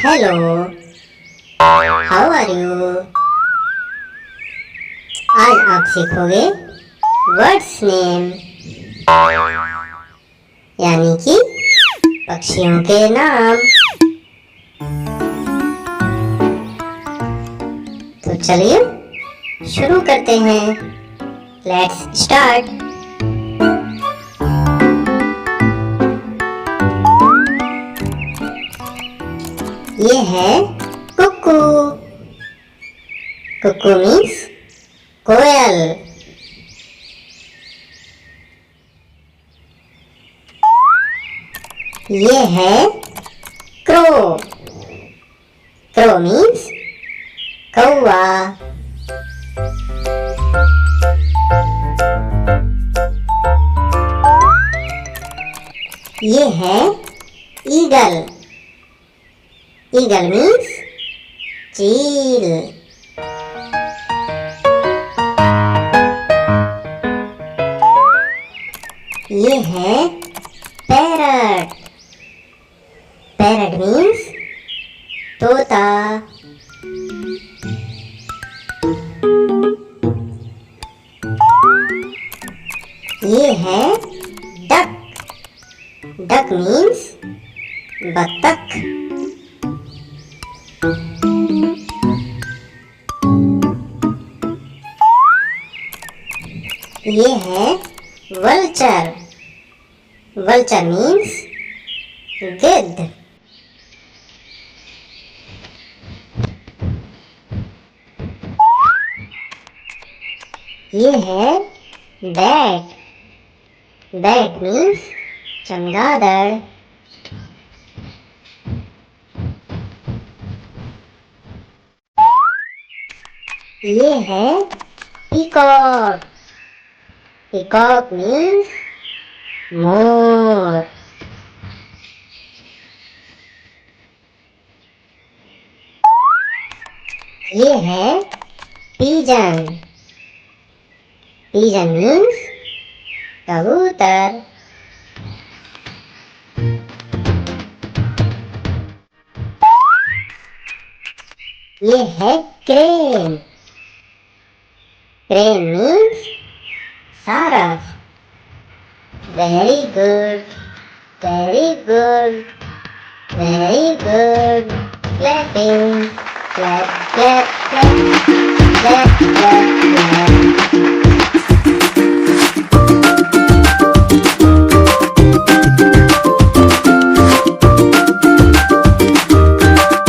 Hello, how are you. आज आप सीखोगे वर्ड्स नेम, यानी कि पक्षियों के नाम। तो चलिए शुरू करते हैं। Let's start. ये है कुक्कू। कुक्कू मीन्स कोयल। ये है क्रो। क्रो मीन्स कौवा। ये है ईगल। ईगल मीन्स चील। ये है पैरट। पैरट मीन्स तोता। ये है डक। डक मीन्स बत्तख। ये है वल्चर। वल्चर मीन्स गिद्ध। ये है बैट। बैट मीन्स चमगादड़। ये है पीकॉक। Peacock means more. ये है पिजन। पिजन मीन्स कबूतर। ये है क्रेन। क्रेन मीन्स सारस। Very good, very good, very good. Clapping, clap clap clap, clap clap clap.